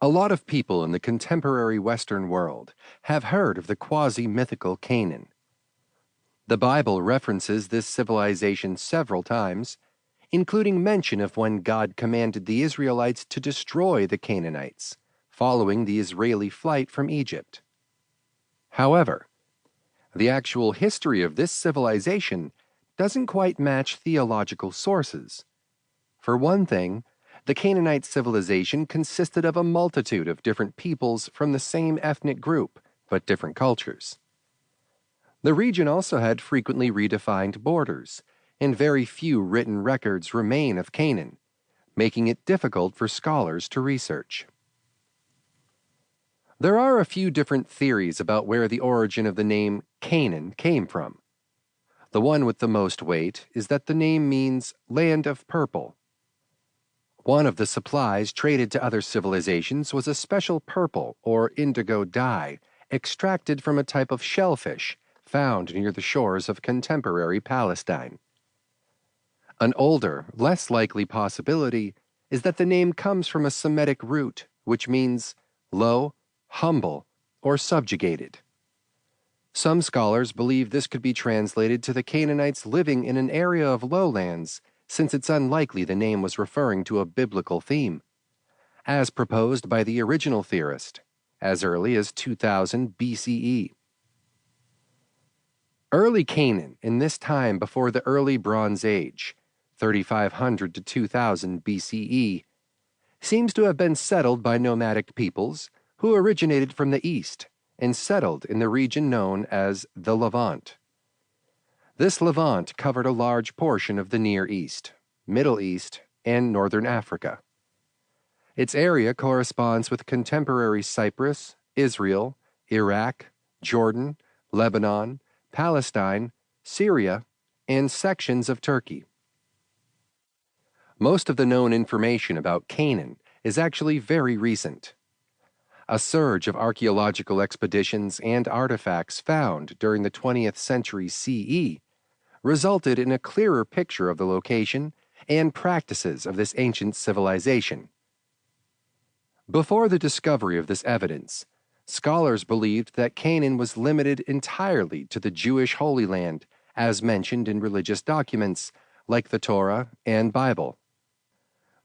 A lot of people in the contemporary Western world have heard of the quasi-mythical Canaan. The Bible references this civilization several times, including mention of when God commanded the Israelites to destroy the Canaanites, following the Israeli flight from Egypt. However, the actual history of this civilization doesn't quite match theological sources. For one thing, the Canaanite civilization consisted of a multitude of different peoples from the same ethnic group, but different cultures. The region also had frequently redefined borders, and very few written records remain of Canaan, making it difficult for scholars to research. There are a few different theories about where the origin of the name Canaan came from. The one with the most weight is that the name means land of purple. One of the supplies traded to other civilizations was a special purple or indigo dye extracted from a type of shellfish found near the shores of contemporary Palestine. An older, less likely possibility is that the name comes from a Semitic root, which means low, humble, or subjugated. Some scholars believe this could be translated to the Canaanites living in an area of lowlands, since it's unlikely the name was referring to a biblical theme, as proposed by the original theorist, as early as 2000 BCE. Early Canaan, in this time before the early Bronze Age, 3500 to 2000 BCE, seems to have been settled by nomadic peoples who originated from the east and settled in the region known as the Levant. This Levant covered a large portion of the Near East, Middle East, and Northern Africa. Its area corresponds with contemporary Cyprus, Israel, Iraq, Jordan, Lebanon, Palestine, Syria, and sections of Turkey. Most of the known information about Canaan is actually very recent. A surge of archaeological expeditions and artifacts found during the 20th century CE resulted in a clearer picture of the location and practices of this ancient civilization. Before the discovery of this evidence, scholars believed that Canaan was limited entirely to the Jewish Holy Land, as mentioned in religious documents like the Torah and Bible.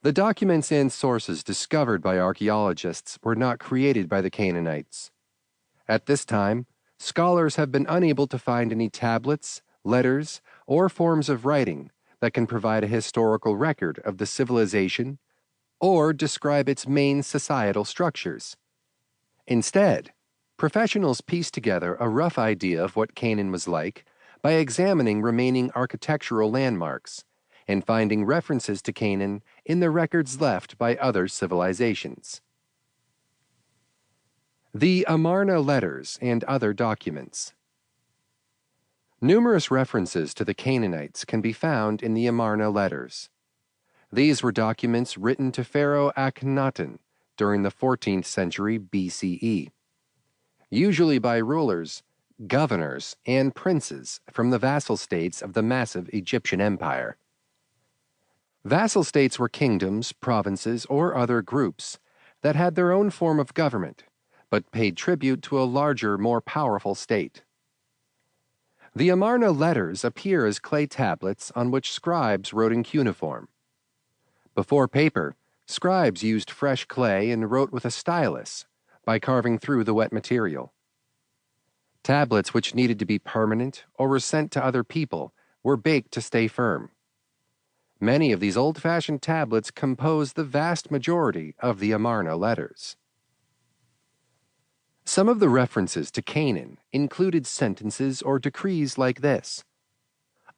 The documents and sources discovered by archaeologists were not created by the Canaanites. At this time, scholars have been unable to find any tablets, letters, or forms of writing that can provide a historical record of the civilization or describe its main societal structures. Instead, professionals pieced together a rough idea of what Canaan was like by examining remaining architectural landmarks and finding references to Canaan in the records left by other civilizations. The Amarna letters and other documents. Numerous references to the Canaanites can be found in the Amarna letters. These were documents written to Pharaoh Akhenaten during the 14th century BCE, usually by rulers, governors, and princes from the vassal states of the massive Egyptian empire. Vassal states were kingdoms, provinces, or other groups that had their own form of government, but paid tribute to a larger, more powerful state. The Amarna letters appear as clay tablets on which scribes wrote in cuneiform. Before paper, scribes used fresh clay and wrote with a stylus by carving through the wet material. Tablets which needed to be permanent or were sent to other people were baked to stay firm. Many of these old-fashioned tablets compose the vast majority of the Amarna letters. Some of the references to Canaan included sentences or decrees like this: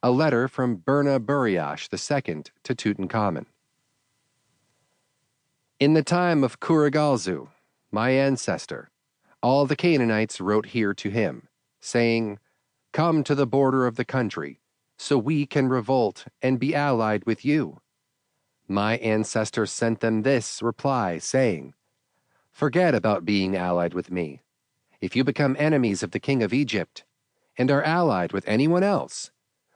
a letter from Burna Buriash II to Tutankhamun. In the time of Kurigalzu, my ancestor, all the Canaanites wrote here to him, saying, "Come to the border of the country, so we can revolt and be allied with you." My ancestor sent them this reply, saying, "Forget about being allied with me. If you become enemies of the king of Egypt and are allied with anyone else,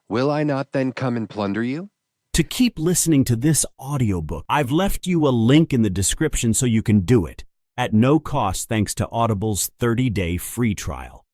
will I not then come and plunder you?" To keep listening to this audiobook, I've left you a link in the description so you can do it. at no cost thanks to Audible's 30-day free trial.